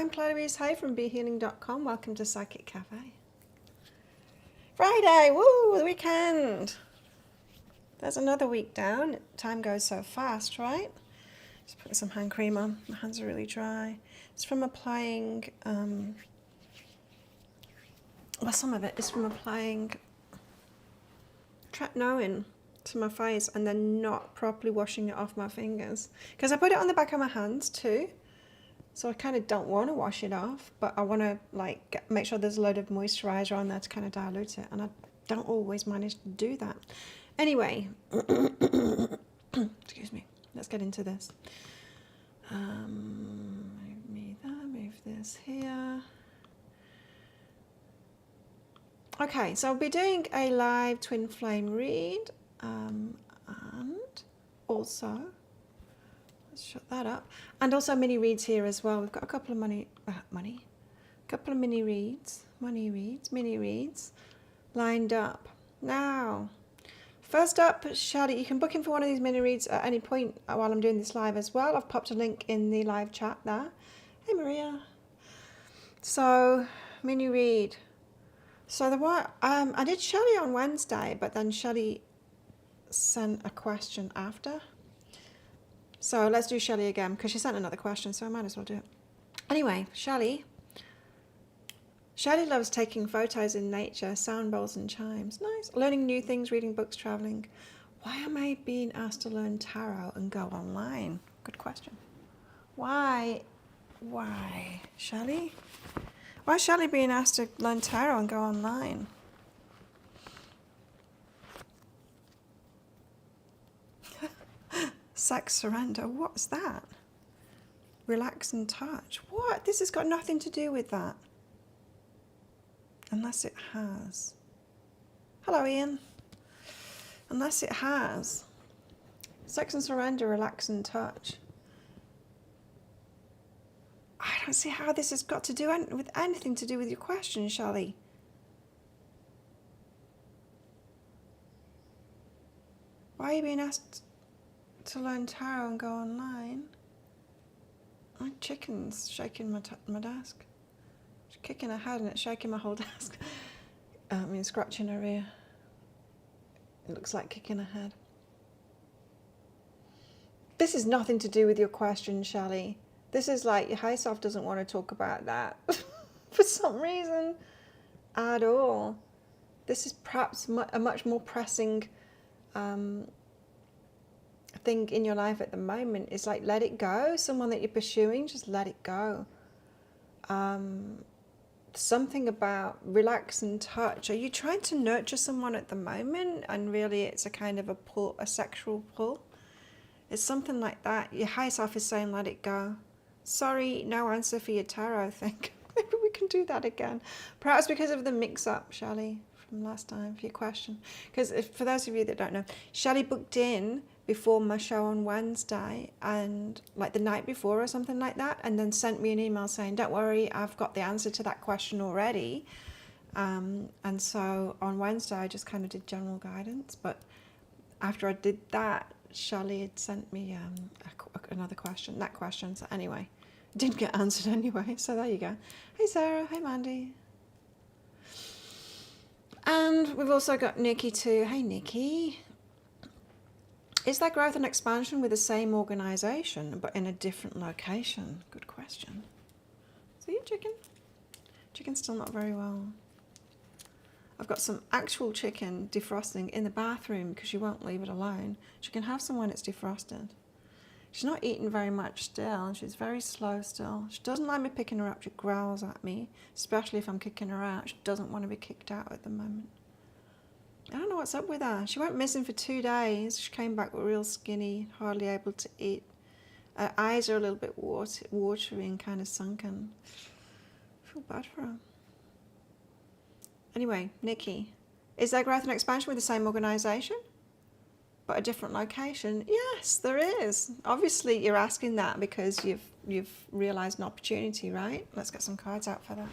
I'm Clarice Hay from BeHealing.com. Welcome to Psychic Cafe. Friday, woo, the weekend. There's another week down. Time goes so fast, right? Just putting some hand cream on. My hands are really dry. It's from applying, well, some of it is from applying tretinoin to my face and then not properly washing it off my fingers. Because I put it on the back of my hands too. So I kind of don't want to wash it off, but I want to like make sure there's a load of moisturizer on there to kind of dilute it. And I don't always manage to do that. Anyway, excuse me, let's get into this. Move me there, move this here. Okay, so I'll be doing a live twin flame read, and also, let's shut that up, and also mini reads here as well. We've got a couple of mini reads lined up. Now, first up, Shelley, you can book in for one of these mini reads at any point while I'm doing this live as well. I've popped a link in the live chat there. Hey Maria. So, mini read. So the one, I did Shelley on Wednesday, but then Shelley sent a question after. So let's do Shelley again, because she sent another question, so I might as well do it. Anyway, Shelley loves taking photos in nature, sound bowls and chimes. Nice. Learning new things, reading books, traveling. Why am I being asked to learn tarot and go online? Good question. Why, Shelley? Why is Shelley being asked to learn tarot and go online? Sex surrender, what's that? Relax and touch. What? This has got nothing to do with that. Unless it has. Hello, Ian. Unless it has. Sex and surrender, relax and touch. I don't see how this has got to do with anything to do with your question, Shelley. Why are you being asked to learn tarot and go online? My chicken's shaking my desk. She's kicking her head and it's shaking my whole desk. Scratching her ear. It looks like kicking her head. This is nothing to do with your question, Shelley. This is like your high self doesn't want to talk about that for some reason at all. This is perhaps a much more pressing thing in your life at the moment. It's like, let it go. Someone that you're pursuing, just let it go. Something about relax and touch. Are you trying to nurture someone at the moment and really it's a kind of a pull, a sexual pull? It's something like that. Your high self is saying let it go. Sorry, no answer for your tarot thing. Maybe we can do that again. Perhaps because of the mix-up, Shelley, from last time for your question. Because for those of you that don't know, Shelley booked in before my show on Wednesday, and like the night before or something like that, and then sent me an email saying, don't worry, I've got the answer to that question already. And so on Wednesday, I just kind of did general guidance. But after I did that, Shelley had sent me another question, that question. So anyway, it didn't get answered anyway. So there you go. Hey Sarah, hey Mandy. And we've also got Nikki too. Hey Nikki. Is there growth and expansion with the same organisation but in a different location? Good question. So you chicken? Chicken's still not very well. I've got some actual chicken defrosting in the bathroom because she won't leave it alone. She can have some when it's defrosted. She's not eating very much still and she's very slow still. She doesn't like me picking her up. She growls at me, especially if I'm kicking her out. She doesn't want to be kicked out at the moment. I don't know what's up with her. She went missing for 2 days. She came back real skinny, hardly able to eat. Her eyes are a little bit watery and kind of sunken. I feel bad for her. Anyway, Nikki, is there growth and expansion with the same organisation but a different location? Yes, there is. Obviously, you're asking that because you've realised an opportunity, right? Let's get some cards out for that.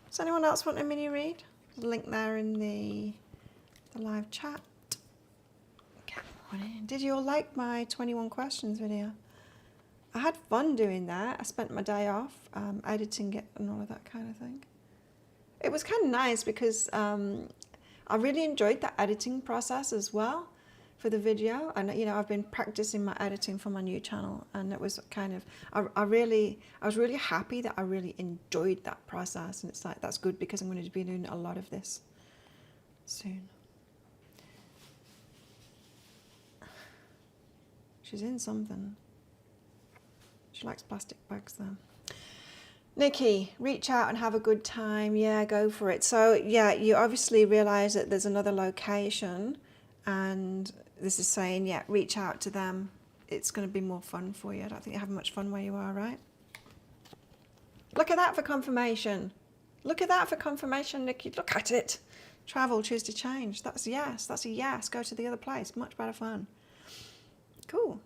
Does anyone else want a mini read? There's a link there in the live chat. Get one in. Did you all like my 21 questions video? I had fun doing that. I spent my day off editing it and all of that kind of thing. It was kind of nice because I really enjoyed that editing process as well for the video. And you know, I've been practicing my editing for my new channel, and it was kind of, I was really happy that I really enjoyed that process. And it's like, that's good, because I'm going to be doing a lot of this soon. She's in something. She likes plastic bags though. Nikki, reach out and have a good time. Yeah, go for it. So yeah, you obviously realise that there's another location, and this is saying, yeah, reach out to them. It's going to be more fun for you. I don't think you're having much fun where you are, right? Look at that for confirmation. Look at that for confirmation, Nikki. Look at it. Travel, choose to change. That's a yes. That's a yes. Go to the other place. Much better fun. Cool.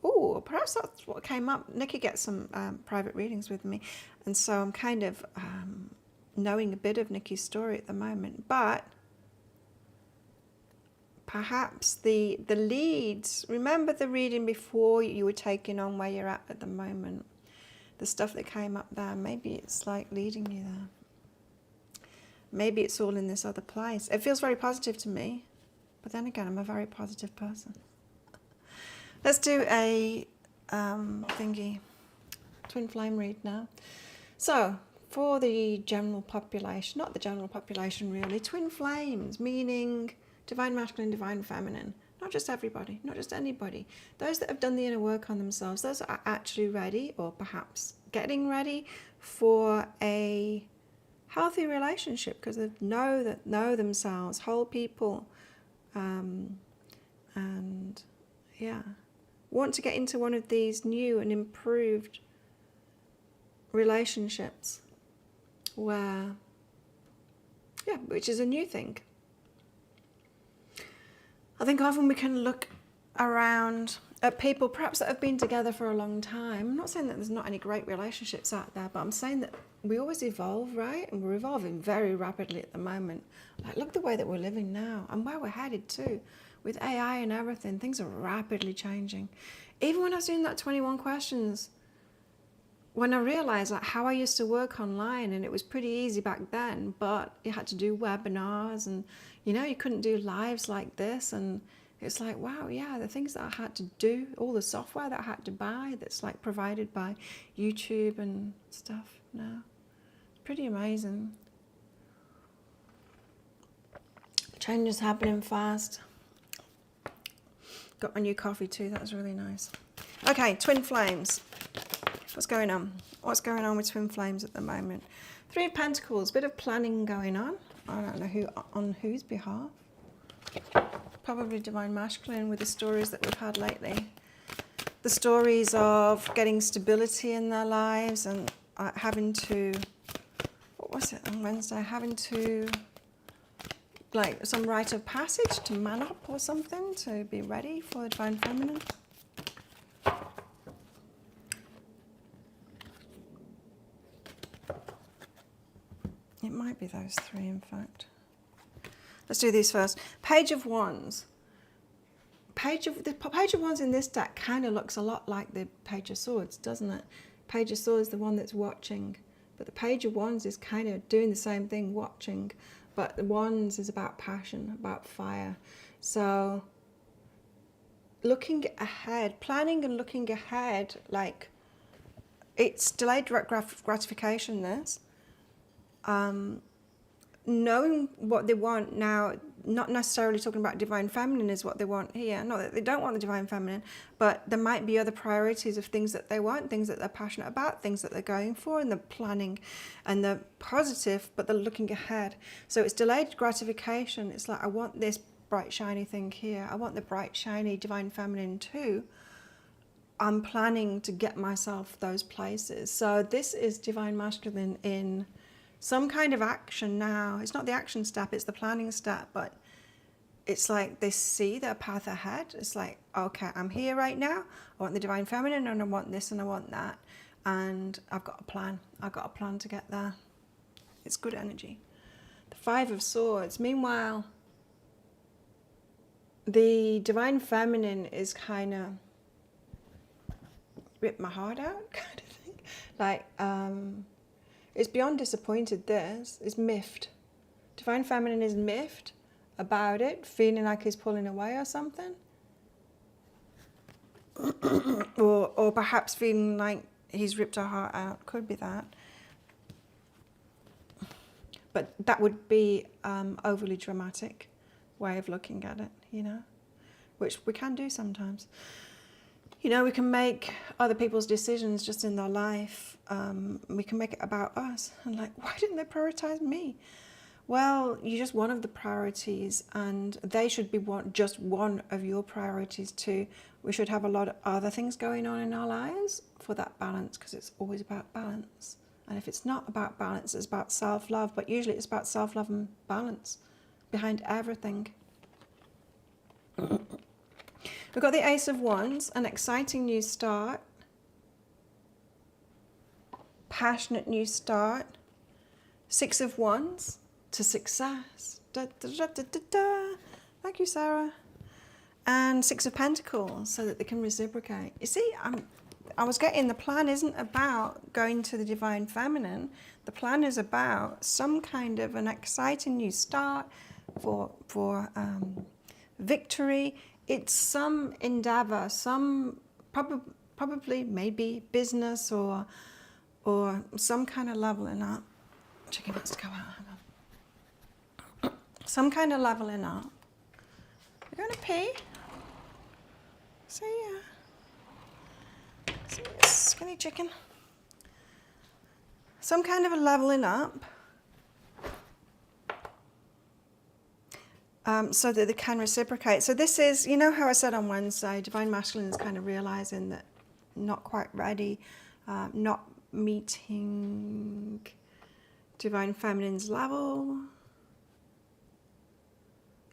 Oh, perhaps that's what came up. Nikki gets some private readings with me, and so I'm kind of knowing a bit of Nikki's story at the moment. But perhaps the leads. Remember the reading before you were taking on where you're at the moment. The stuff that came up there. Maybe it's like leading you there. Maybe it's all in this other place. It feels very positive to me, but then again, I'm a very positive person. Let's do a thingy, twin flame read now. So, for the general population, not the general population really, twin flames, meaning divine masculine, divine feminine. Not just everybody, not just anybody. Those that have done the inner work on themselves, those that are actually ready, or perhaps getting ready for a healthy relationship, because they know themselves, whole people, and yeah, want to get into one of these new and improved relationships where, yeah, which is a new thing. I think often we can look around at people perhaps that have been together for a long time. I'm not saying that there's not any great relationships out there, but I'm saying that we always evolve, right? And we're evolving very rapidly at the moment. Like, look the way that we're living now and where we're headed to. With AI and everything, things are rapidly changing. Even when I was doing that 21 questions, when I realised like how I used to work online, and it was pretty easy back then, but you had to do webinars, and you know, you couldn't do lives like this, and it's like, wow, yeah, the things that I had to do, all the software that I had to buy that's like provided by YouTube and stuff now. Pretty amazing. Change is happening fast. Got my new coffee too, that was really nice. Okay, twin flames. What's going on? What's going on with twin flames at the moment? Three of Pentacles, bit of planning going on. I don't know on whose behalf. Probably divine masculine with the stories that we've had lately. The stories of getting stability in their lives and having to, what was it on Wednesday? Having to, like, some rite of passage to man up or something to be ready for the divine feminine. It might be those three, in fact. Let's do these first. Page of Wands. The Page of Wands in this deck kind of looks a lot like the Page of Swords, doesn't it? Page of Swords is the one that's watching, but the Page of Wands is kind of doing the same thing, watching. But the Wands is about passion, about fire. So looking ahead, planning and looking ahead, like it's delayed gratification, this. Knowing what they want now, not necessarily talking about divine feminine is what they want here. Not that they don't want the divine feminine, but there might be other priorities of things that they want, things that they're passionate about, things that they're going for, and the planning and the positive, but they're looking ahead. So it's delayed gratification. It's like, I want this bright, shiny thing here. I want the bright, shiny divine feminine too. I'm planning to get myself those places. So this is divine masculine in some kind of action now. It's not the action step, it's the planning step, but it's like they see their path ahead. It's like, okay, I'm here right now. I want the divine feminine, and I want this and I want that. And I've got a plan. I've got a plan to get there. It's good energy. The Five of Swords. Meanwhile, the divine feminine is kind of ripped my heart out kind of thing. Like, it's beyond disappointed, this. It's miffed. Divine Feminine is miffed about it, feeling like he's pulling away or something. or perhaps feeling like he's ripped her heart out. Could be that. But that would be overly dramatic way of looking at it, you know, which we can do sometimes. You know, we can make other people's decisions just in their life. We can make it about us. And like, why didn't they prioritize me? Well, you're just one of the priorities, and they should be just one of your priorities too. We should have a lot of other things going on in our lives for that balance, because it's always about balance. And if it's not about balance, it's about self-love. But usually it's about self-love and balance behind everything. We've got the Ace of Wands, an exciting new start. Passionate new start. Six of Wands to success. Da, da, da, da, da, da. Thank you, Sarah. And Six of Pentacles, so that they can reciprocate. You see, I was getting the plan isn't about going to the Divine Feminine. The plan is about some kind of an exciting new start for victory. It's some endeavor, some probably maybe business or some kind of leveling up. Chicken wants to go out. Hang on. Some kind of leveling up. You're going to pee. See ya. See ya, skinny chicken. Some kind of a leveling up. So that they can reciprocate. So this is, you know how I said on Wednesday, Divine Masculine is kind of realizing that not quite ready, not meeting Divine Feminine's level.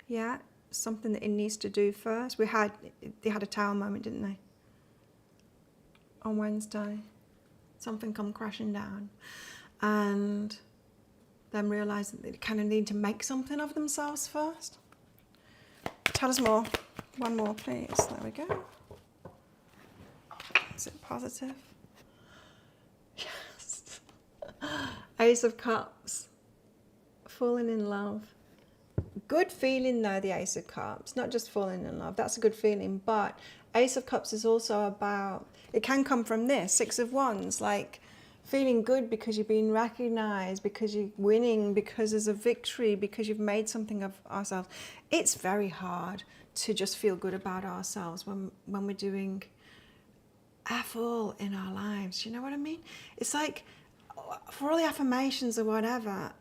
Yeah, something that it needs to do first. They had a tower moment, didn't they? On Wednesday. Something come crashing down. And them realize that they kind of need to make something of themselves first. Tell us more. One more, please. There we go. Is it positive? Yes. Ace of Cups. Falling in love. Good feeling though, the Ace of Cups. Not just falling in love. That's a good feeling. But Ace of Cups is also about, it can come from this. Six of Wands. Like, feeling good because you're being recognized, because you're winning, because there's a victory, because you've made something of ourselves. It's very hard to just feel good about ourselves when we're doing F all in our lives. You know what I mean? It's like, for all the affirmations or whatever,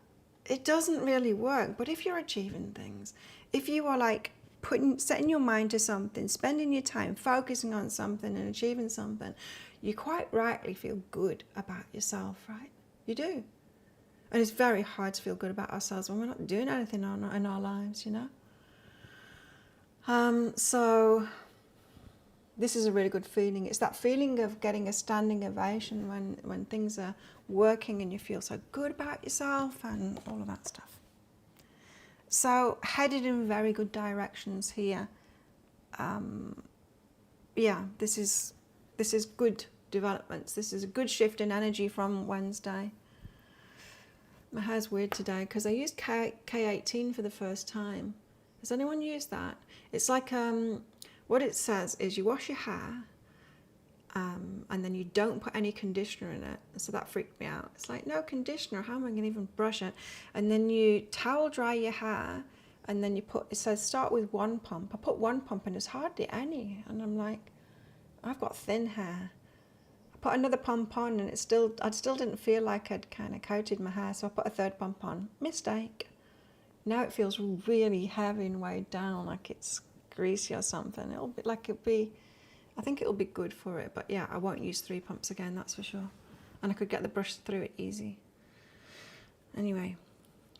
it doesn't really work. But if you're achieving things, if you are like setting your mind to something, spending your time focusing on something and achieving something, you quite rightly feel good about yourself, right? You do. And it's very hard to feel good about ourselves when we're not doing anything in our lives, you know? So this is a really good feeling. It's that feeling of getting a standing ovation when things are working and you feel so good about yourself and all of that stuff. So headed in very good directions here. Yeah, this is good developments. This is a good shift in energy from Wednesday. My hair's weird today because I used K18 for the first time. Has anyone used that? It's like, what it says is you wash your hair and then you don't put any conditioner in it. So that freaked me out. It's like, no conditioner, how am I going to even brush it? And then you towel dry your hair and then you it says start with one pump. I put one pump and there's hardly any. And I'm like, I've got thin hair. I put another pump on and I still didn't feel like I'd kind of coated my hair. So I put a third pump on. Mistake. Now it feels really heavy and weighed down, like it's greasy or something. It'll be like I think it'll be good for it. But yeah, I won't use 3 pumps again, that's for sure. And I could get the brush through it easy. Anyway,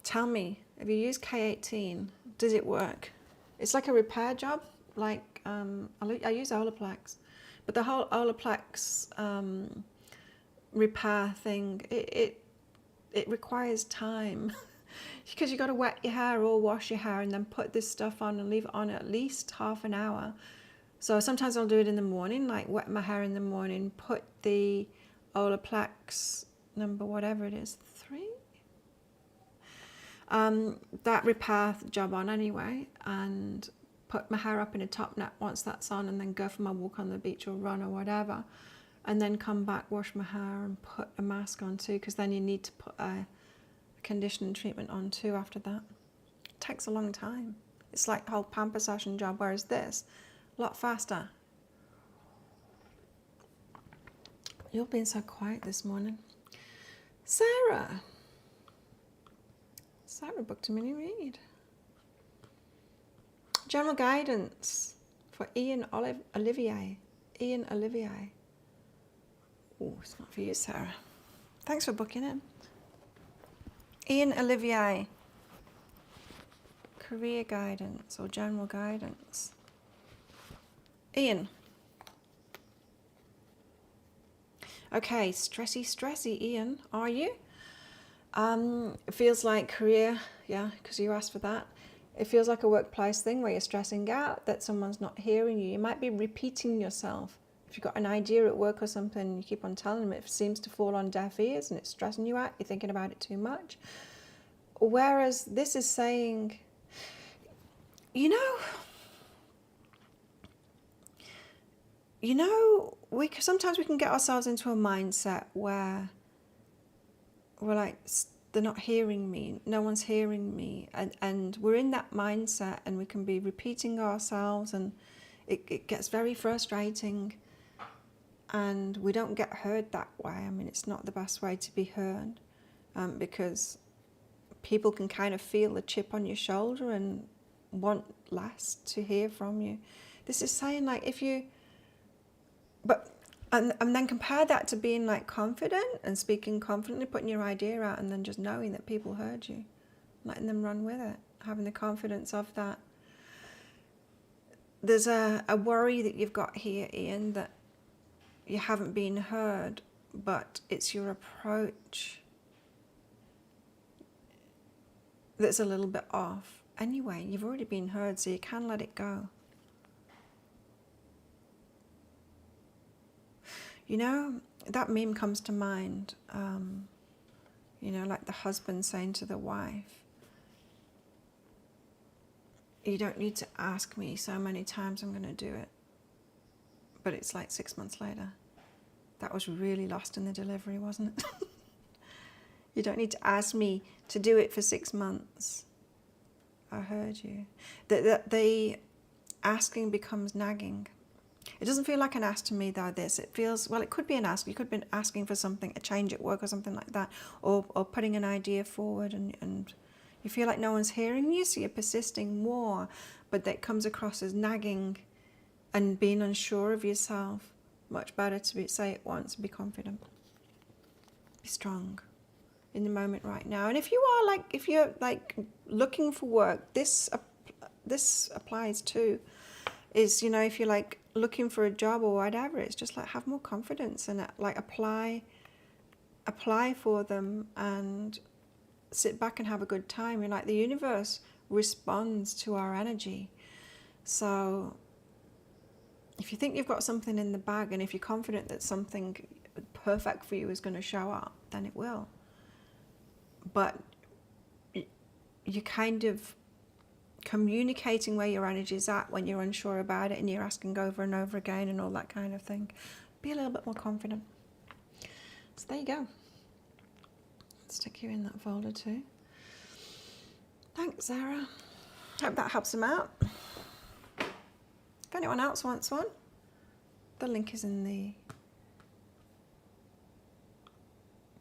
tell me, if you use K18, does it work? It's like a repair job. Like, I use Olaplex. But the whole Olaplex repair thing, it requires time. Because you've got to wet your hair or wash your hair and then put this stuff on and leave it on at least half an hour So sometimes I'll do it in the morning, like wet my hair in the morning, put the Olaplex number, whatever it is, 3? That repair job on anyway, and put my hair up in a top knot once that's on, and then go for my walk on the beach or run or whatever, and then come back, wash my hair and put a mask on too, because then you need to put a conditioning treatment on too after that. It takes a long time. It's like the whole pamper session job, whereas this, a lot faster. You're being so quiet this morning. Sarah booked a mini read. General guidance for Ian Olivier. Oh, it's not for you, Sarah. Thanks for booking in. Ian Olivier. Career guidance or general guidance. Ian. Okay, stressy, Ian, are you? It feels like career, yeah, because you asked for that. It feels like a workplace thing where you're stressing out that someone's not hearing you. You might be repeating yourself. If you've got an idea at work or something, you keep on telling them, it seems to fall on deaf ears and it's stressing you out. You're thinking about it too much. Whereas this is saying, sometimes we can get ourselves into a mindset where we're like, they're not hearing me, no one's hearing me, and we're in that mindset, and we can be repeating ourselves, and it gets very frustrating, and we don't get heard that way. I mean, it's not the best way to be heard, because people can kind of feel the chip on your shoulder and want less to hear from you. This is saying, like, and then compare that to being like confident and speaking confidently, putting your idea out, and then just knowing that people heard you, letting them run with it, having the confidence of that. There's a worry that you've got here, Ian, that you haven't been heard, but it's your approach that's a little bit off. Anyway, you've already been heard, so you can let it go. That meme comes to mind, like the husband saying to the wife, you don't need to ask me so many times, I'm going to do it. But it's like 6 months later. That was really lost in the delivery, wasn't it? You don't need to ask me to do it for 6 months. I heard you. The asking becomes nagging. It doesn't feel like an ask to me, though, this. It feels, well, it could be an ask. You could be asking for something, a change at work or something like that, or putting an idea forward, and you feel like no one's hearing you, so you're persisting more, but that comes across as nagging and being unsure of yourself. Much better to say it once and be confident. Be strong in the moment right now. And if you're looking for work, this applies too. Is, if you're like looking for a job or whatever, it's just like have more confidence and like apply for them and sit back and have a good time. And like the universe responds to our energy. So if you think you've got something in the bag, and if you're confident that something perfect for you is going to show up, then it will. But you kind of communicating where your energy is at when you're unsure about it, and you're asking over and over again and all that kind of thing. Be a little bit more confident. So there you go. Stick you in that folder too. Thanks, Sarah. Hope that helps them out. If anyone else wants one, the link is in the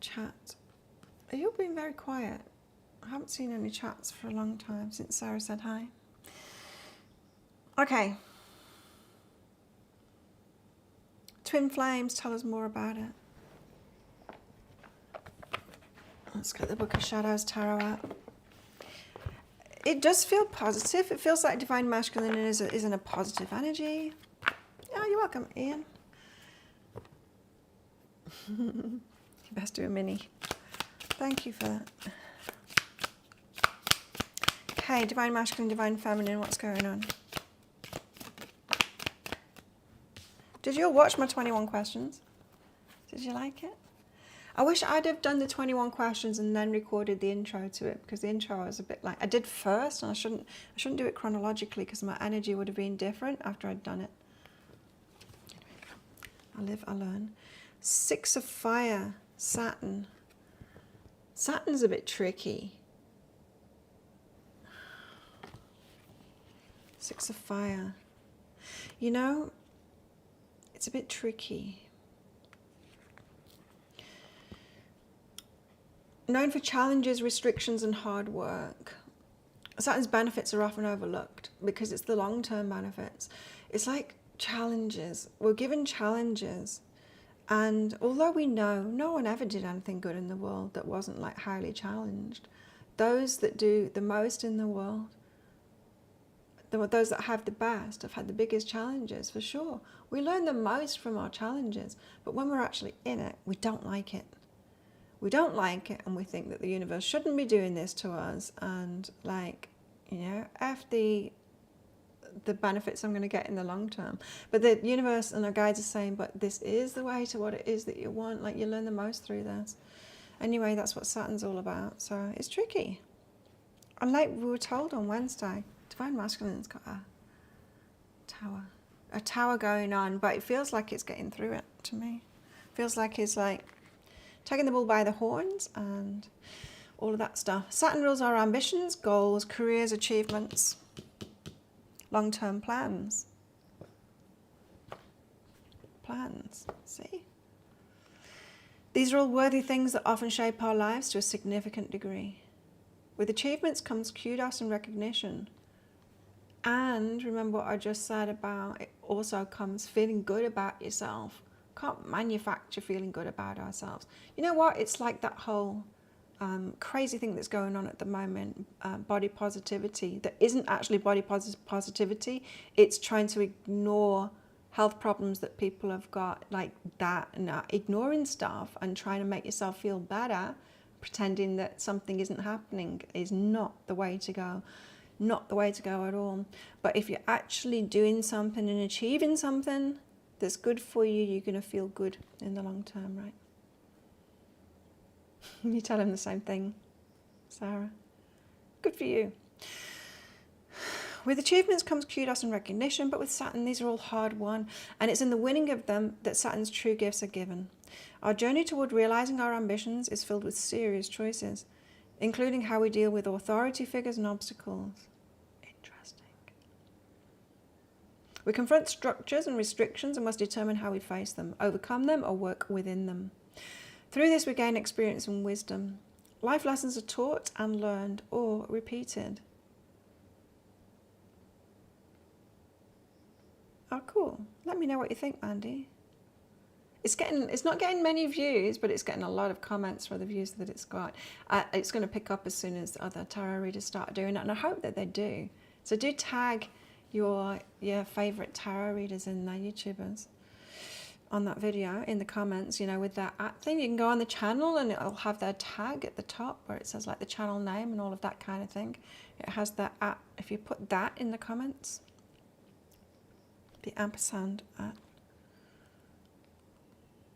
chat. You've been very quiet. I haven't seen any chats for a long time since Sarah said hi. Okay. Twin flames, tell us more about it. Let's get the Book of Shadows Tarot out. It does feel positive. It feels like Divine Masculine is in a positive energy. Oh, you're welcome, Ian. You best do a mini. Thank you for that. Okay, Divine Masculine, Divine Feminine, what's going on? Did you all watch my 21 questions? Did you like it? I wish I'd have done the 21 questions and then recorded the intro to it, because the intro was a bit like, I did first, and I shouldn't do it chronologically because my energy would have been different after I'd done it. I live, I learn. 6 of Fire, Saturn. Saturn's a bit tricky. 6 of Fire. You know, it's a bit tricky. Known for challenges, restrictions, and hard work. Saturn's benefits are often overlooked because it's the long-term benefits. It's like challenges. We're given challenges. And although we know no one ever did anything good in the world that wasn't like highly challenged, those that do the most in the world, those that have the best, have had the biggest challenges, for sure. We learn the most from our challenges, but when we're actually in it, we don't like it. We don't like it, and we think that the universe shouldn't be doing this to us, and like, you know, F the benefits I'm going to get in the long term. But the universe and our guides are saying, but this is the way to what it is that you want. Like, you learn the most through this. Anyway, that's what Saturn's all about. So it's tricky. And like we were told on Wednesday, Divine Masculine's got a tower going on, but it feels like it's getting through it to me. Feels like it's like taking the bull by the horns and all of that stuff. Saturn rules our ambitions, goals, careers, achievements, long-term plans. See? These are all worthy things that often shape our lives to a significant degree. With achievements comes kudos and recognition. And remember what I just said about it also comes feeling good about yourself. Can't manufacture feeling good about ourselves. You know what? It's like that whole crazy thing that's going on at the moment, body positivity, that isn't actually body positivity. It's trying to ignore health problems that people have got, like that, and ignoring stuff and trying to make yourself feel better, pretending that something isn't happening, is not the way to go. Not the way to go at all. But if you're actually doing something and achieving something that's good for you, you're going to feel good in the long term, right? You tell him the same thing, Sarah. Good for you. With achievements comes kudos and recognition, but with Saturn, these are all hard won, and it's in the winning of them that Saturn's true gifts are given. Our journey toward realizing our ambitions is filled with serious choices, including how we deal with authority figures and obstacles. Interesting. We confront structures and restrictions and must determine how we face them, overcome them, or work within them. Through this, we gain experience and wisdom. Life lessons are taught and learned or repeated. Oh, cool. Let me know what you think, Mandy. It's not getting many views, but it's getting a lot of comments for the views that it's got. It's going to pick up as soon as other tarot readers start doing it, and I hope that they do. So do tag your favourite tarot readers in there, YouTubers, on that video in the comments, you know, with that @ thing. You can go on the channel and it'll have their tag at the top where it says like the channel name and all of that kind of thing. It has that @ if you put that in the comments, the ampersand @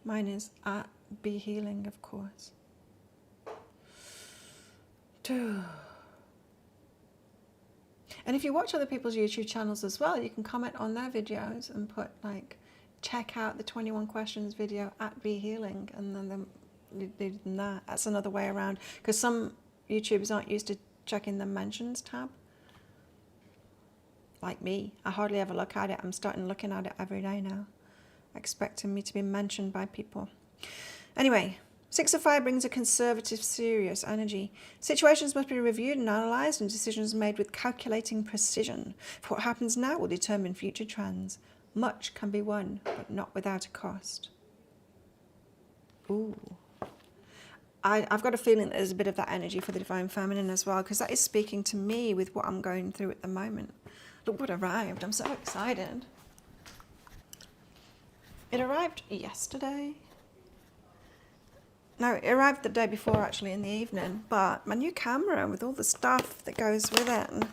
mine is @be healing, of course. And if you watch other people's YouTube channels as well, you can comment on their videos and put like, check out the 21 questions video @be healing, and then you do that. That's another way around, because some YouTubers aren't used to checking the mentions tab. Like me, I hardly ever look at it. I'm starting looking at it every day now, expecting me to be mentioned by people. Anyway, 6 of Fire brings a conservative, serious energy. Situations must be reviewed and analysed, and decisions made with calculating precision. For what happens now will determine future trends. Much can be won, but not without a cost. Ooh. I've got a feeling that there's a bit of that energy for the Divine Feminine as well, because that is speaking to me with what I'm going through at the moment. Look what arrived. I'm so excited. It arrived yesterday. No, it arrived the day before, actually, in the evening. But my new camera with all the stuff that goes with it. And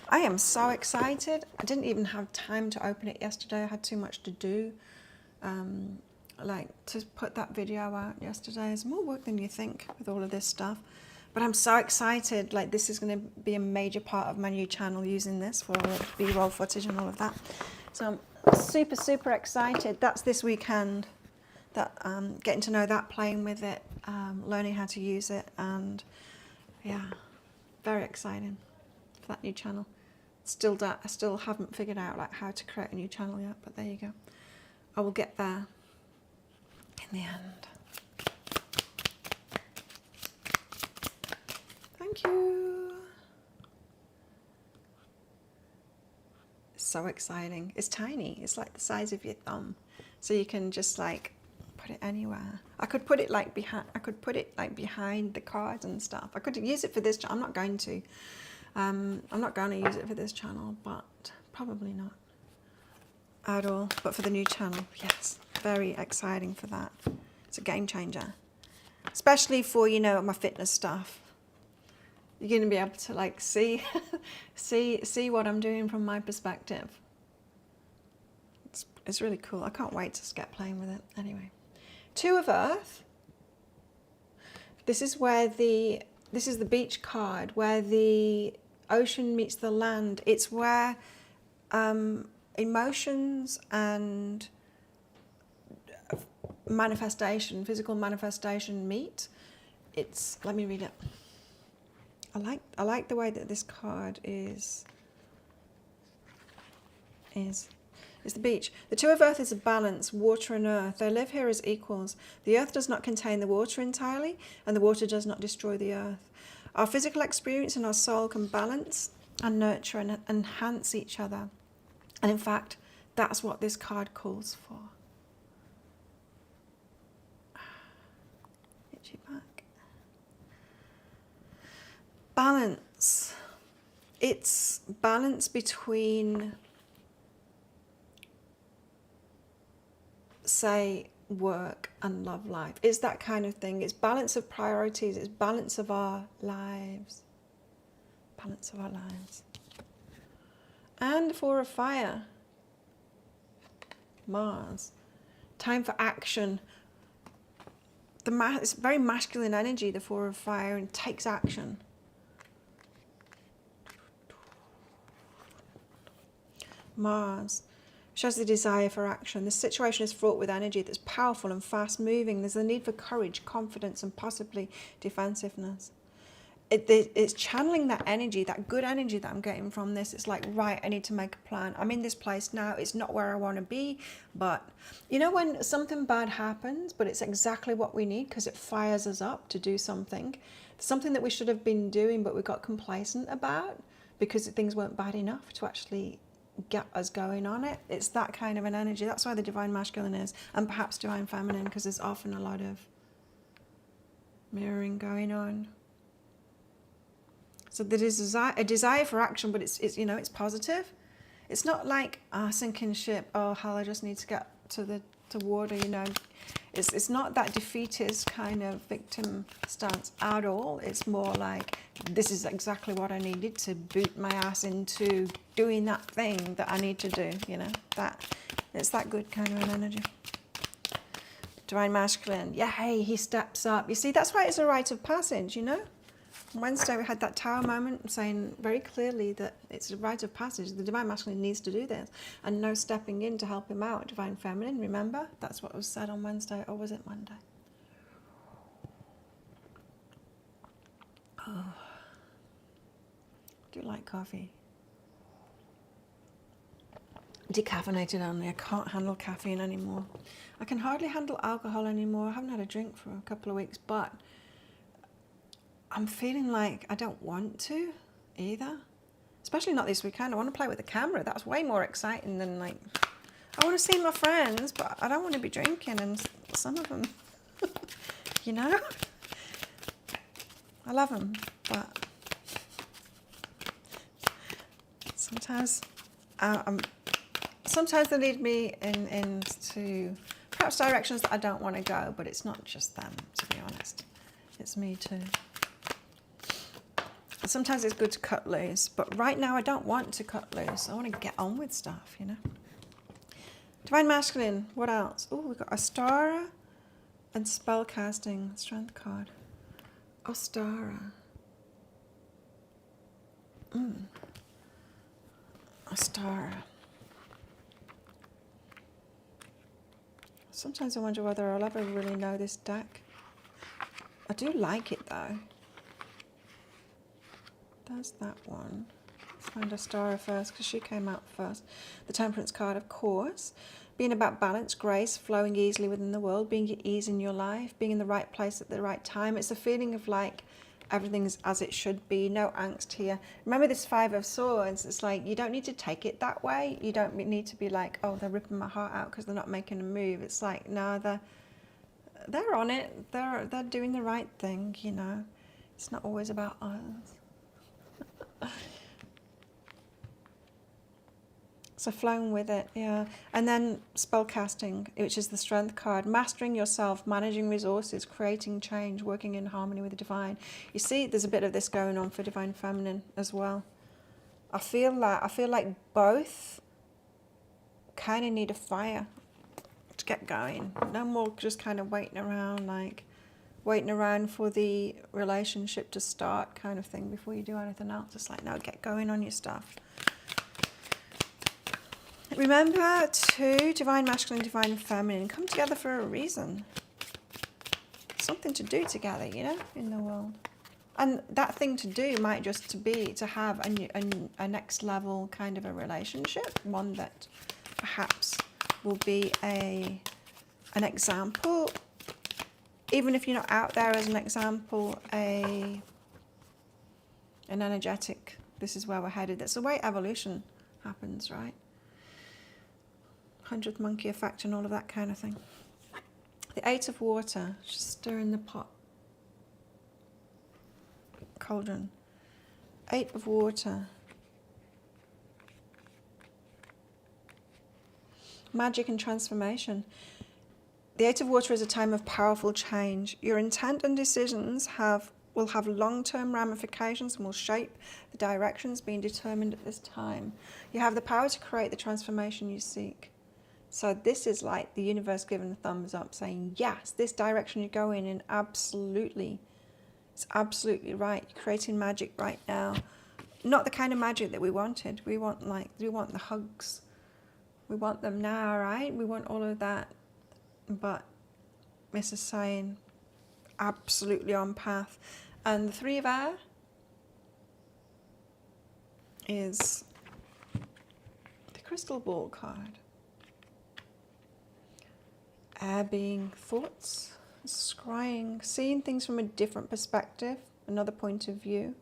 I am so excited. I didn't even have time to open it yesterday. I had too much to do. like to put that video out yesterday. It's more work than you think with all of this stuff. But I'm so excited, like this is going to be a major part of my new channel, using this for B-roll footage and all of that. So I'm super, super excited. That's this weekend, that getting to know that, playing with it, learning how to use it, and yeah, very exciting for that new channel. I still haven't figured out like how to create a new channel yet, but there you go. I will get there in the end. Thank you. It's so exciting. It's tiny. It's like the size of your thumb, so you can just like put it anywhere. I could put it like behind. I could put it like behind the cards and stuff. I could use it for this. I'm not going to. I'm not going to use it for this channel, but probably not at all. But for the new channel, yes, very exciting for that. It's a game changer, especially for, you know, my fitness stuff. You're going to be able to like see what I'm doing from my perspective. It's really cool. I can't wait to get playing with it. Anyway, 2 of Earth. This is the beach card, where the ocean meets the land. It's where emotions and manifestation, physical manifestation meet. Let me read it. I like the way that this card is it's the beach. The 2 of Earth is a balance, water and earth. They live here as equals. The earth does not contain the water entirely, and the water does not destroy the earth. Our physical experience and our soul can balance and nurture and enhance each other. And in fact, that's what this card calls for. Itchy back. Balance. It's balance between, say, work and love life. It's that kind of thing. It's balance of priorities. It's balance of our lives. Balance of our lives. And 4 of Fire. Mars. Time for action. It's very masculine energy, the 4 of Fire, and takes action. Mars shows the desire for action. This situation is fraught with energy that's powerful and fast moving. There's a need for courage, confidence, and possibly defensiveness. It's channeling that energy, that good energy that I'm getting from this. It's like, right, I need to make a plan. I'm in this place now. It's not where I want to be, but you know when something bad happens, but it's exactly what we need because it fires us up to do something that we should have been doing, but we got complacent about because things weren't bad enough to actually get us going on it. It's that kind of an energy. That's why the Divine Masculine is, and perhaps Divine Feminine, because there's often a lot of mirroring going on. So there is a desire for action, but it's you know, it's positive. It's not like sinking ship. Oh hell, I just need to get to water. You know, it's not that defeatist kind of victim stance at all. It's more like, this is exactly what I needed to boot my ass into doing that thing that I need to do. You know, it's that good kind of an energy. Divine Masculine. Yeah, hey, he steps up. You see, that's why it's a rite of passage. You know. On Wednesday we had that Tower moment saying very clearly that it's a rite of passage. The Divine Masculine needs to do this, and no stepping in to help him out. Divine Feminine, remember? That's what was said on Wednesday, or was it Monday? Oh. Do you like coffee? Decaffeinated only. I can't handle caffeine anymore. I can hardly handle alcohol anymore. I haven't had a drink for a couple of weeks, but I'm feeling like I don't want to either, especially not this weekend. I want to play with the camera. That's way more exciting than like, I want to see my friends, but I don't want to be drinking, and some of them, you know, I love them, but sometimes sometimes they lead me into perhaps directions that I don't want to go, but it's not just them, to be honest. It's me too. Sometimes it's good to cut loose, but right now I don't want to cut loose. I want to get on with stuff, you know. Divine Masculine, what else? Oh, we've got Ostara and Spellcasting, Strength card. Ostara. Ostara. Sometimes I wonder whether I'll ever really know this deck. I do like it though. There's that one. Let's find Ostara first because she came out first. The Temperance card, of course. Being about balance, grace, flowing easily within the world, being at ease in your life, being in the right place at the right time. It's a feeling of like everything's as it should be, no angst here. Remember this Five of Swords, it's like you don't need to take it that way. You don't need to be like, oh, they're ripping my heart out because they're not making a move. It's like, no, they're on it. They're doing the right thing, you know. It's not always about us. So flowing with it, yeah. And then spellcasting, which is the Strength card. Mastering yourself, managing resources, creating change, working in harmony with the divine. You see, there's a bit of this going on for Divine Feminine as well. I feel like both kind of need a fire to get going. No more just kind of waiting around for the relationship to start kind of thing before you do anything else. It's like, no, get going on your stuff. Remember to Divine Masculine, Divine Feminine come together for a reason. Something to do together, you know, in the world. And that thing to do might just be to have a next level kind of a relationship, one that perhaps will be an example, even if you're not out there as an example, an energetic, this is where we're headed. That's the way evolution happens, right? 100th monkey effect and all of that kind of thing. The Eight of Water, just stirring the pot. Cauldron. Eight of Water. Magic and transformation. The Eight of Water is a time of powerful change. Your intent and decisions will have long-term ramifications and will shape the directions being determined at this time. You have the power to create the transformation you seek. So this is like the universe giving a thumbs up, saying, yes, this direction you're going in, absolutely. It's absolutely right. You're creating magic right now. Not the kind of magic that we wanted. We want the hugs. We want them now, right? We want all of that. But Miss is saying, absolutely on path. And the Three of Air is the Crystal Ball card. Air being thoughts, scrying, seeing things from a different perspective, another point of view.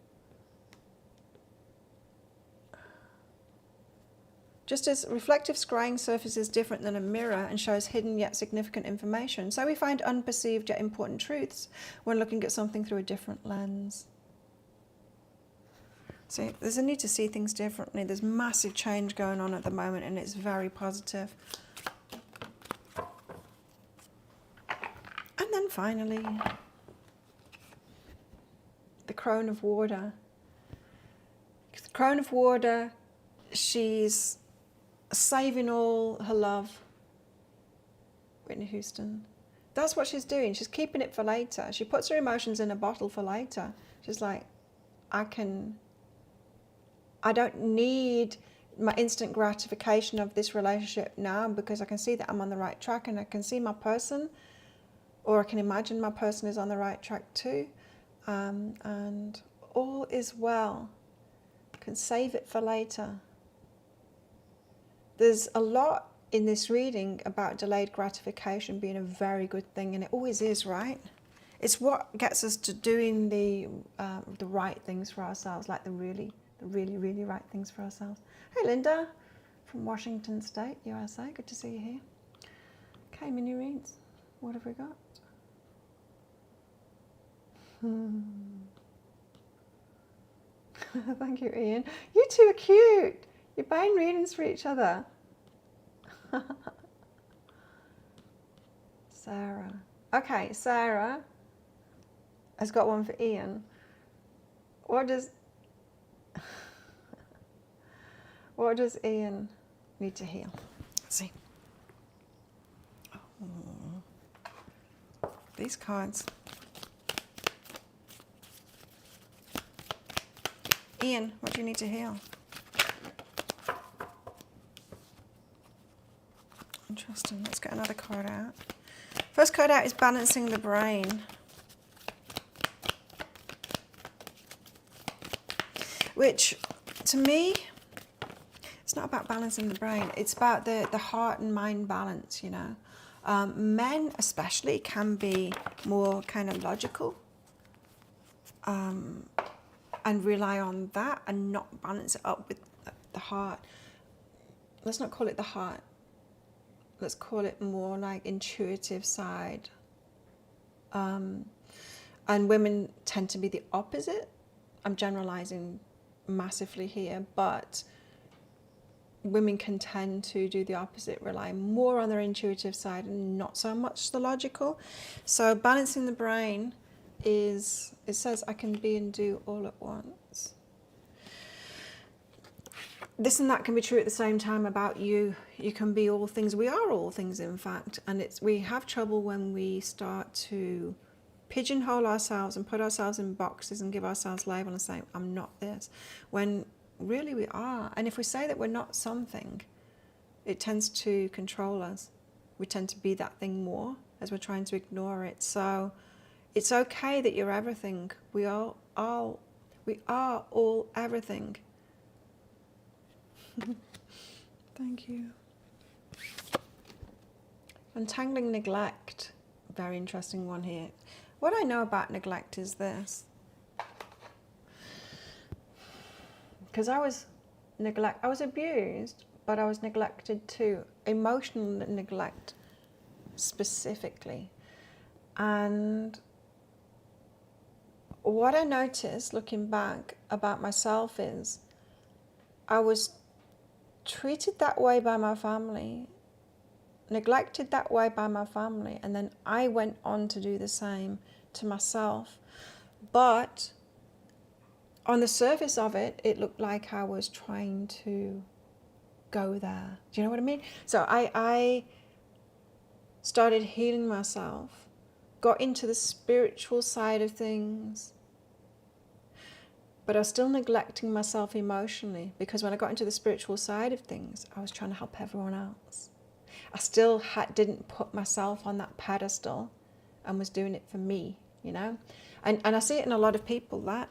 Just as reflective scrying surfaces different than a mirror and shows hidden yet significant information, so we find unperceived yet important truths when looking at something through a different lens. So there's a need to see things differently. There's massive change going on at the moment and it's very positive. And then finally, the Crone of Water. The Crone of Water, she's saving all her love. Whitney Houston. That's what she's doing. She's keeping it for later. She puts her emotions in a bottle for later. She's like, I don't need my instant gratification of this relationship now because I can see that I'm on the right track and I can see my person, or I can imagine my person is on the right track too. And all is well. I can save it for later. There's a lot in this reading about delayed gratification being a very good thing, and it always is, right? It's what gets us to doing the right things for ourselves, like the really right things for ourselves. Hey, Linda, from Washington State, USA. Good to see you here. Okay, mini reads. What have we got? Thank you, Ian. You two are cute. You're buying readings for each other. Sarah. Okay, Sarah has got one for Ian. What does Ian need to heal? Let's see. These cards. Ian, what do you need to heal? Interesting. Let's get another card out. First card out is balancing the brain. Which, to me, it's not about balancing the brain. It's about the heart and mind balance, you know. Men especially can be more kind of logical and rely on that and not balance it up with the heart. Let's not call it the heart. Let's call it more like intuitive side. And women tend to be the opposite. I'm generalizing massively here, but women can tend to do the opposite, rely more on their intuitive side and not so much the logical. So balancing the brain is, it says I can be and do all at once. This and that can be true at the same time about you. You can be all things. We are all things, in fact. And we have trouble when we start to pigeonhole ourselves and put ourselves in boxes and give ourselves labels and say, I'm not this. When really we are. And if we say that we're not something, it tends to control us. We tend to be that thing more as we're trying to ignore it. So it's okay that you're everything. We are all everything. Thank you. Untangling neglect. Very interesting one here. What I know about neglect is this. Because I was abused, but I was neglected too. Emotional neglect specifically. And what I noticed looking back about myself is I was treated that way by my family, neglected that way by my family, and then I went on to do the same to myself. But on the surface of it, it looked like I was trying to go there. Do you know what I mean? So I started healing myself, got into the spiritual side of things, but I was still neglecting myself emotionally, because when I got into the spiritual side of things, I was trying to help everyone else. I still didn't put myself on that pedestal and was doing it for me, you know? And I see it in a lot of people that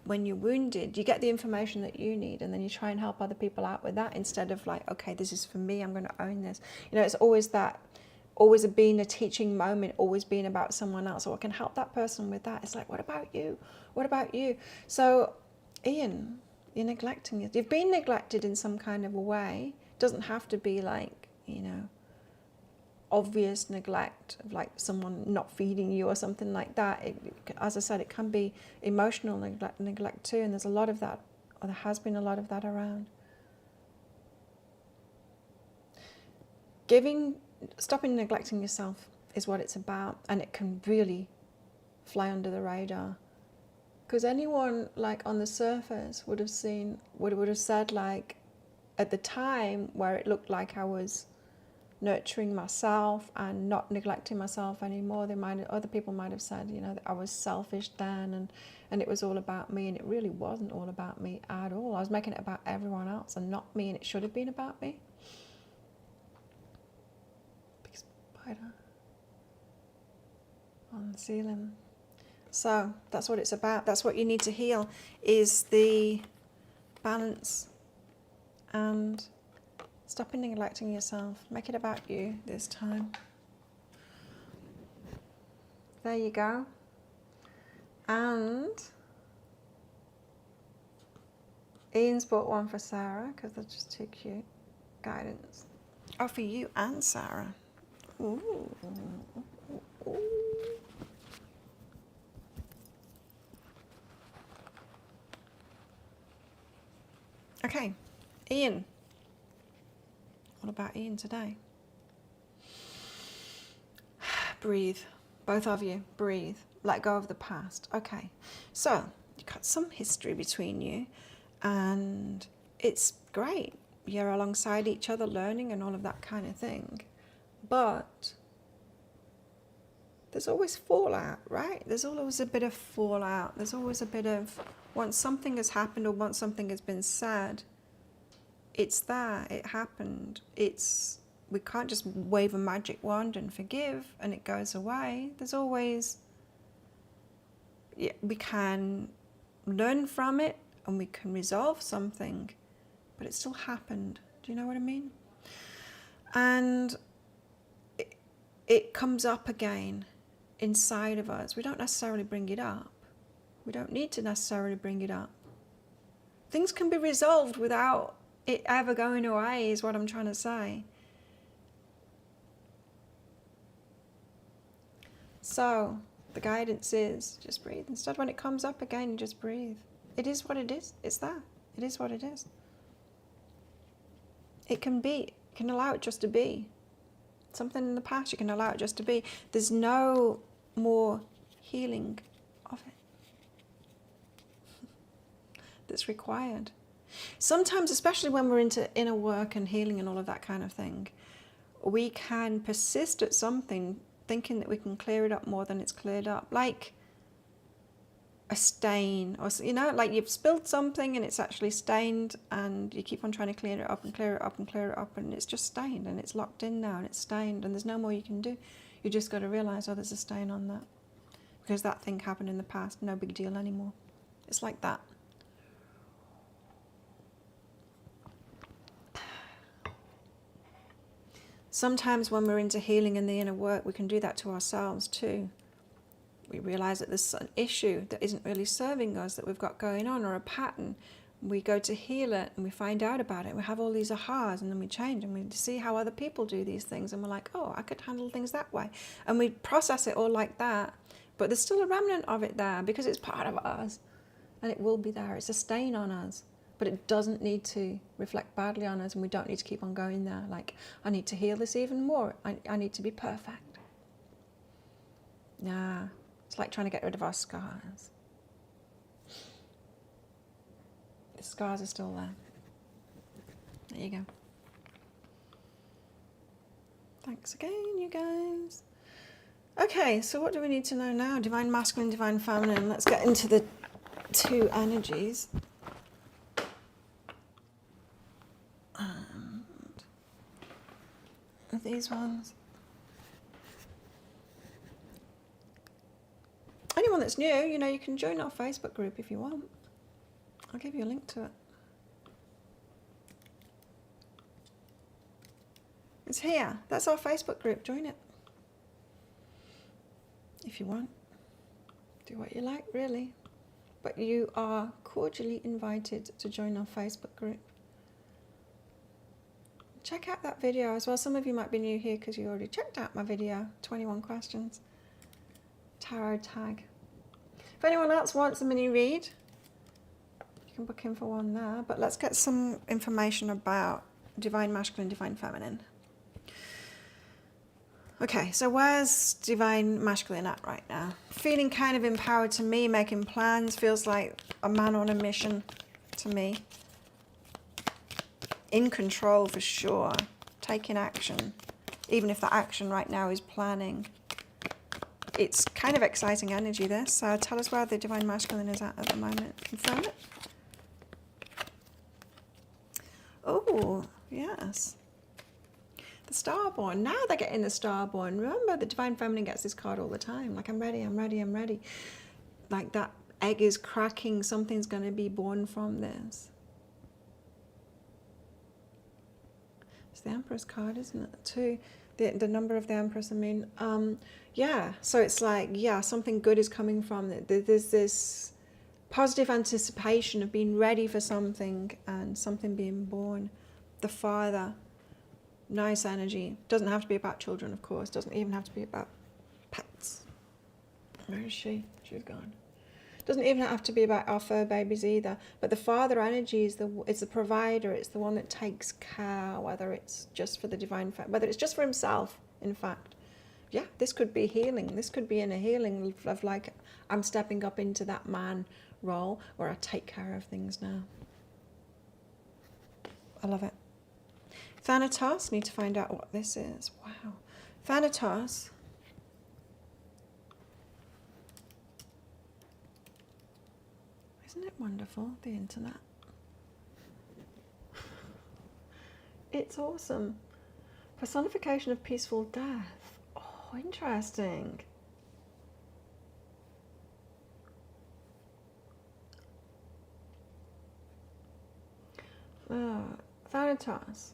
when you're wounded, you get the information that you need and then you try and help other people out with that instead of like, okay, this is for me, I'm going to own this. You know, it's always being a teaching moment, always being about someone else. Or I can help that person with that. It's like, what about you? What about you? So, Ian, you're neglecting it. You've been neglected in some kind of a way. It doesn't have to be like, you know, obvious neglect of like someone not feeding you or something like that. As I said, it can be emotional neglect too. And there's a lot of that, or there has been a lot of that around. Stopping neglecting yourself is what it's about, and it can really fly under the radar, because anyone like on the surface would have said, like, at the time where it looked like I was nurturing myself and not neglecting myself anymore, other people might have said, you know, that I was selfish then and it was all about me, and it really wasn't all about me at all. I was making it about everyone else and not me, and it should have been about me. On the ceiling. So that's what it's about. That's what you need to heal, is the balance and stopping neglecting yourself. Make it about you this time. There you go. And Ian's bought one for Sarah because they're just too cute. Guidance. Oh, for you and Sarah. Ooh. Ooh. Okay, Ian. What about Ian today? Breathe. Both of you, breathe. Let go of the past. Okay, so you've got some history between you, and it's great. You're alongside each other learning and all of that kind of thing. But there's always fallout, right? There's always a bit of fallout. There's always a bit of, once something has happened or once something has been said, it's there, it happened. We can't just wave a magic wand and forgive and it goes away. There's always, we can learn from it and we can resolve something, but it still happened. Do you know what I mean? And it comes up again inside of us. We don't necessarily bring it up. We don't need to necessarily bring it up. Things can be resolved without it ever going away, is what I'm trying to say. So the guidance is just breathe. Instead, when it comes up again, just breathe. It is what it is. It's there. It is what it is. It can be. You can allow it just to be. Something in the past, you can allow it just to be. There's no more healing of it that's required. Sometimes, especially when we're into inner work and healing and all of that kind of thing, we can persist at something thinking that we can clear it up more than it's cleared up. Like a stain, or like you've spilled something and it's actually stained and you keep on trying to clear it up and clear it up and clear it up and it's just stained and it's locked in now and it's stained and there's no more you can do. You just got to realize, oh, there's a stain on that because that thing happened in the past, no big deal anymore. It's like that. Sometimes when we're into healing and the inner work, we can do that to ourselves too. We realize that there's an issue that isn't really serving us, that we've got going on, or a pattern. We go to heal it and we find out about it. We have all these ahas and then we change and we see how other people do these things and we're like, oh, I could handle things that way. And we process it all like that. But there's still a remnant of it there because it's part of us and it will be there. It's a stain on us, but it doesn't need to reflect badly on us and we don't need to keep on going there. Like, I need to heal this even more. I need to be perfect. Nah. It's like trying to get rid of our scars. The scars are still there. There you go. Thanks again, you guys. Okay, so what do we need to know now? Divine masculine, divine feminine. Let's get into the two energies. And these ones. Anyone that's new, you can join our Facebook group if you want. I'll give you a link to it. It's here. That's our Facebook group. Join it. If you want. Do what you like, really. But you are cordially invited to join our Facebook group. Check out that video as well. Some of you might be new here because you already checked out my video, 21 questions. Tarot tag. If anyone else wants a mini read, you can book in for one there. But let's get some information about divine masculine, divine feminine. Okay, so where's divine masculine at right now? Feeling kind of empowered to me, making plans, feels like a man on a mission to me. In control for sure, taking action, even if that action right now is planning. It's kind of exciting energy, this. So tell us where the divine masculine is at the moment. Confirm it. Oh, yes. The Starborn. Now they're getting the Starborn. Remember, the divine feminine gets this card all the time. Like, I'm ready, I'm ready, I'm ready. Like, that egg is cracking. Something's going to be born from this. It's the Empress card, isn't it? Too. The number of the Empress, I mean. Yeah, so it's like, yeah, something good is coming from it. There's this positive anticipation of being ready for something and something being born. The Father, nice energy. Doesn't have to be about children, of course. Doesn't even have to be about pets. Where is she? She's gone. Doesn't even have to be about our fur babies either. But the Father energy is it's the provider. It's the one that takes care, whether it's just for the divine, whether it's just for himself, in fact. Yeah, this could be healing. This could be in a healing of like, I'm stepping up into that man role where I take care of things now. I love it. Thanatos, need to find out what this is. Wow. Thanatos Isn't it wonderful, the internet? It's awesome. Personification of peaceful death. Oh, interesting. Thanatos.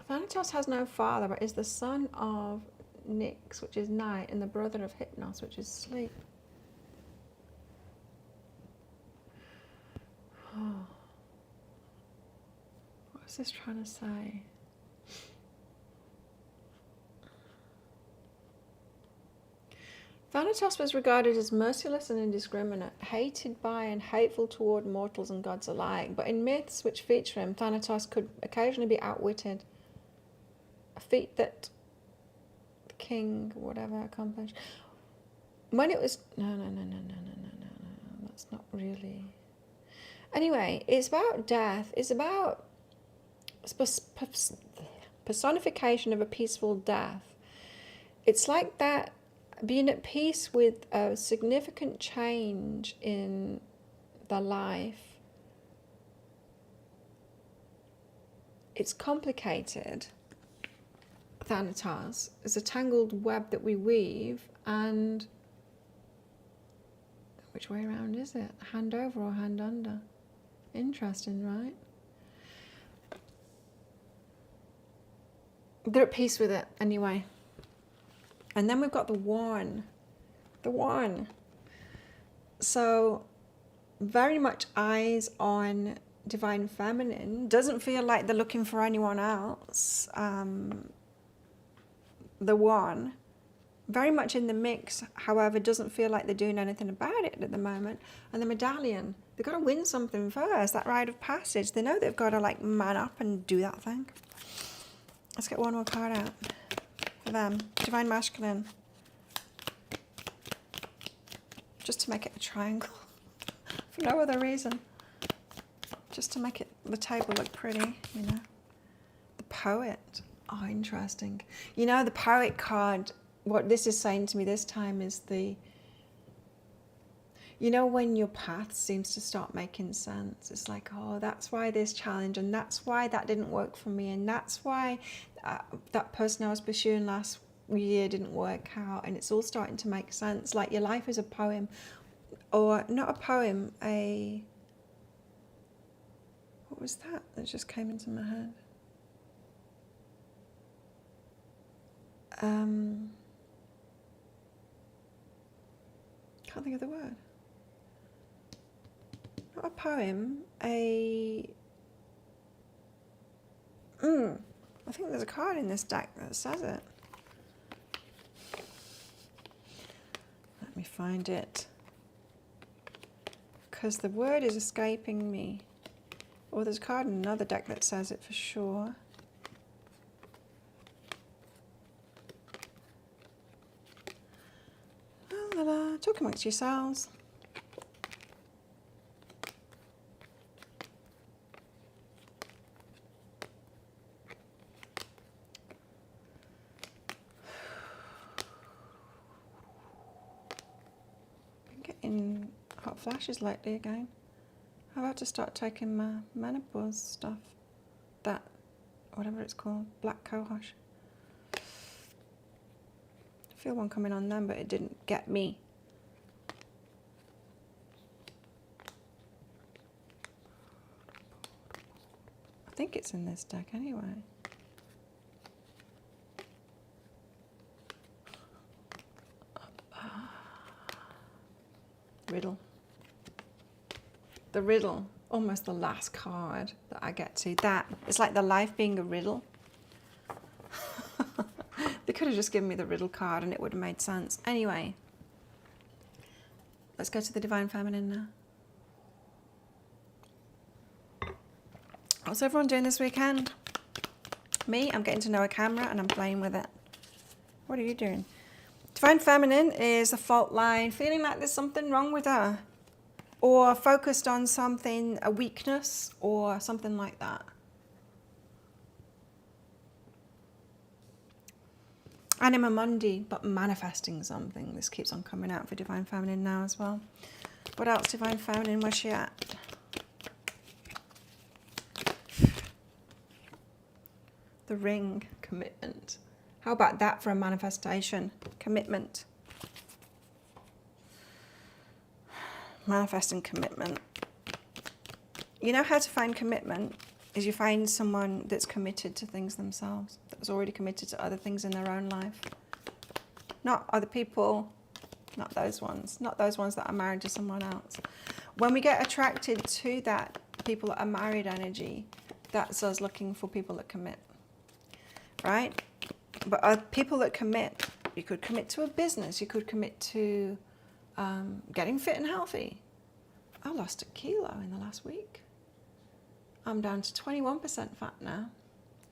Thanatos has no father, but is the son of Nyx, which is night, and the brother of Hypnos, which is sleep. Oh. What is this trying to say? Thanatos was regarded as merciless and indiscriminate, hated by and hateful toward mortals and gods alike, but in myths which feature him, Thanatos could occasionally be outwitted, a feat that the king, whatever, accomplished. When it was... No, that's not really... Anyway, it's about death. It's about personification of a peaceful death. It's like that, being at peace with a significant change in the life. It's complicated. Thanatos is a tangled web that we weave, and which way around is it? Hand over or hand under? Interesting, right? They're at peace with it anyway. And then we've got the one. The one. So very much eyes on divine feminine. Doesn't feel like they're looking for anyone else. The one. Very much in the mix, however, doesn't feel like they're doing anything about it at the moment. And the medallion. They've got to win something first, that rite of passage. They know they've got to like man up and do that thing. Let's get one more card out for them. Divine masculine. Just to make it a triangle. For no other reason. Just to make it the table look pretty, you know. The poet. Oh, interesting. You know, the poet card, what this is saying to me this time is the... You know, when your path seems to start making sense, it's like, oh, that's why this challenge, and that's why that didn't work for me, and that's why that person I was pursuing last year didn't work out, and it's all starting to make sense. Like your life is a poem, or not a poem, what was that just came into my head? Can't think of the word. Not a poem, I think there's a card in this deck that says it. Let me find it. Because the word is escaping me. Or there's a card in another deck that says it for sure. Talk amongst yourselves. Getting hot flashes lately again. How about to start taking my menopause stuff? That, whatever it's called, black cohosh. I feel one coming on then, but it didn't get me. I think it's in this deck anyway. Riddle. The riddle, almost the last card that I get to. That, it's like the life being a riddle. They could have just given me the riddle card and it would have made sense. Anyway, let's go to the Divine Feminine now. What's everyone doing this weekend? Me, I'm getting to know a camera and I'm playing with it. What are you doing? Divine Feminine is a fault line, feeling like there's something wrong with her. Or focused on something, a weakness or something like that. Anima Mundi, but manifesting something. This keeps on coming out for Divine Feminine now as well. What else, Divine Feminine? Where's she at? The Ring, commitment. How about that for a manifestation? Commitment. Manifesting commitment. You know how to find commitment is you find someone that's committed to things themselves, that's already committed to other things in their own life. Not other people, not those ones that are married to someone else. When we get attracted to that, people that are married energy, that's us looking for people that commit, right? But people that commit, you could commit to a business, you could commit to getting fit and healthy. I lost 1 kilo in the last week. I'm down to 21% fat now.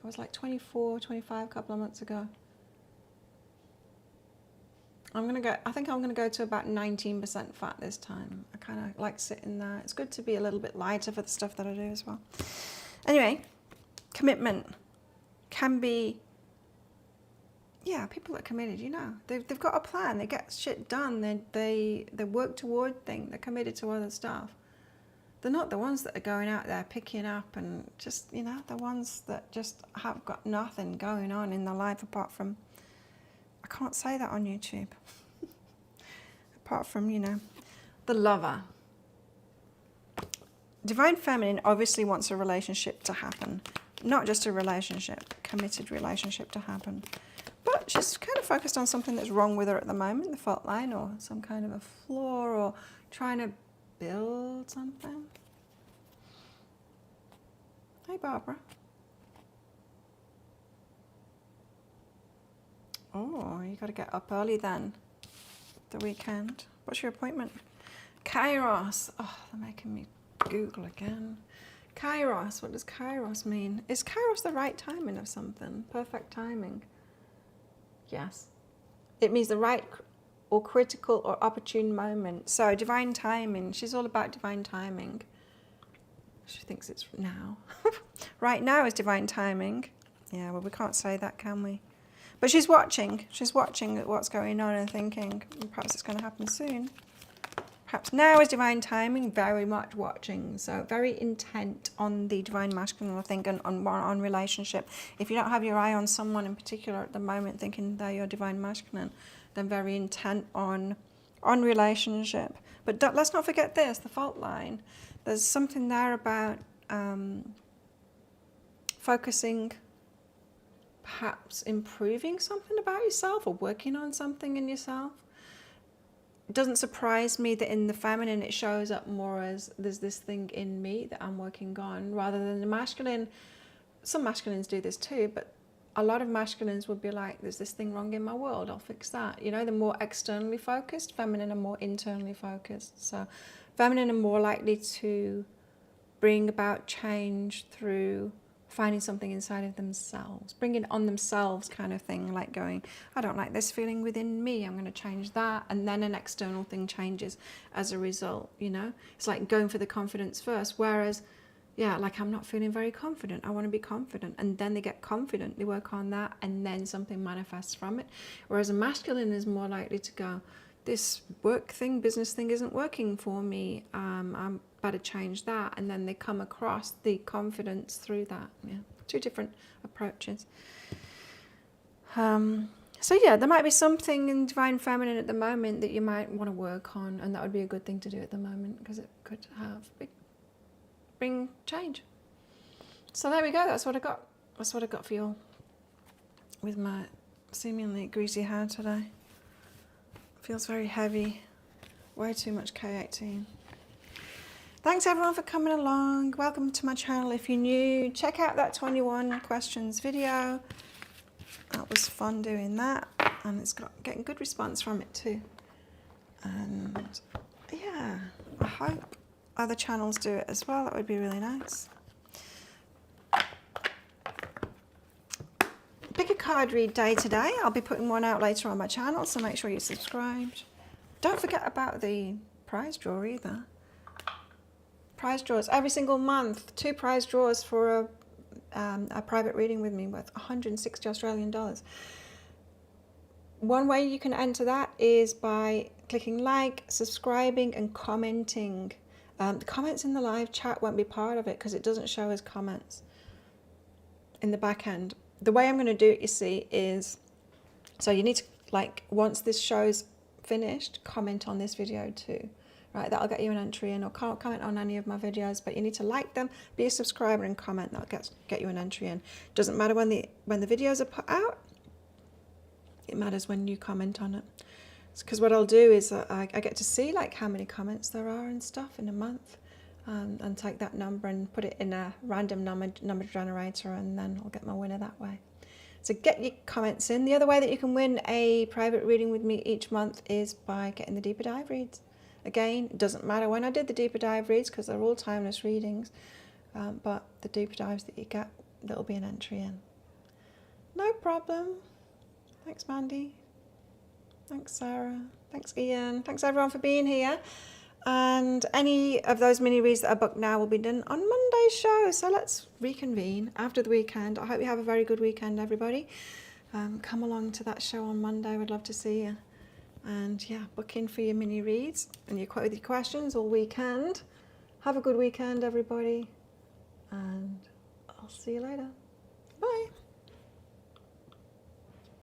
I was like 24, 25 a couple of months ago. I think I'm gonna go to about 19% fat this time. I kind of like sitting there. It's good to be a little bit lighter for the stuff that I do as well. Anyway, commitment can be, yeah, people that are committed, you know. They've got a plan, they get shit done, they work toward things, they're committed to other stuff. They're not the ones that are going out there picking up and just, you know, the ones that just have got nothing going on in their life apart from, I can't say that on YouTube, apart from, you know, the lover. Divine Feminine obviously wants a relationship to happen. Not just a relationship, committed relationship to happen. But she's kind of focused on something that's wrong with her at the moment, the fault line, or some kind of a flaw, or trying to build something. Hey, Barbara. Oh, you got to get up early then, the weekend. What's your appointment? Kairos. Oh, they're making me Google again. Kairos, what does Kairos mean? Is Kairos the right timing of something? Perfect timing? Yes. It means the right or critical or opportune moment. So divine timing, she's all about divine timing. She thinks it's now. Right now is divine timing. Yeah, well, we can't say that, can we? But she's watching. She's watching at what's going on and thinking, perhaps it's going to happen soon. Perhaps now is divine timing, very much watching. So very intent on the divine masculine, I think, and on relationship. If you don't have your eye on someone in particular at the moment, thinking they're your divine masculine, then very intent on relationship. But let's not forget this, the fault line. There's something there about focusing, perhaps improving something about yourself or working on something in yourself. It doesn't surprise me that in the feminine it shows up more as there's this thing in me that I'm working on, rather than the masculine. Some masculines do this too, but a lot of masculines would be like, there's this thing wrong in my world, I'll fix that. You know, they're more externally focused, feminine are more internally focused. So feminine are more likely to bring about change through finding something inside of themselves, bringing it on themselves kind of thing, like going, I don't like this feeling within me, I'm going to change that, and then an external thing changes as a result, you know? It's like going for the confidence first, whereas, yeah, like I'm not feeling very confident, I want to be confident, and then they get confident, they work on that, and then something manifests from it. Whereas a masculine is more likely to go, this work thing, business thing isn't working for me, I'm better change that, and then they come across the confidence through that. Yeah, two different approaches. So yeah, there might be something in divine feminine at the moment that you might want to work on, and that would be a good thing to do at the moment, because it could bring change. So there we go, that's what I got. That's what I got for you all with my seemingly greasy hair today. Feels very heavy, way too much K18. Thanks everyone for coming along. Welcome to my channel. If you're new, check out that 21 questions video. That was fun doing that, and it's getting good response from it too. And yeah, I hope other channels do it as well. That would be really nice. Pick a card read day today. I'll be putting one out later on my channel, so make sure you're subscribed. Don't forget about the prize draw either. Prize draws every single month. 2 prize draws for a private reading with me worth 160 Australian dollars. One way you can enter that is by clicking like, subscribing and commenting. The comments in the live chat won't be part of it because it doesn't show as comments in the back end. The way I'm going to do it, you see, is so you need to, like, once this show's finished, comment on this video too. Right, that'll get you an entry in, or comment on any of my videos, but you need to like them, be a subscriber and comment. That'll get you an entry in. Doesn't matter when the videos are put out. It matters when you comment on it. Because what I'll do is I get to see like how many comments there are and stuff in a month, and take that number and put it in a random number generator, and then I'll get my winner that way. So get your comments in. The other way that you can win a private reading with me each month is by getting the deeper dive reads. Again, it doesn't matter when I did the deeper dive reads because they're all timeless readings, but the deeper dives that you get, there'll be an entry in. No problem. Thanks, Mandy. Thanks, Sarah. Thanks, Ian. Thanks, everyone, for being here. And any of those mini reads that are booked now will be done on Monday's show. So let's reconvene after the weekend. I hope you have a very good weekend, everybody. Come along to that show on Monday. We'd love to see you. And yeah, book in for your mini reads and with your questions all weekend. Have a good weekend, everybody. And I'll see you later. Bye.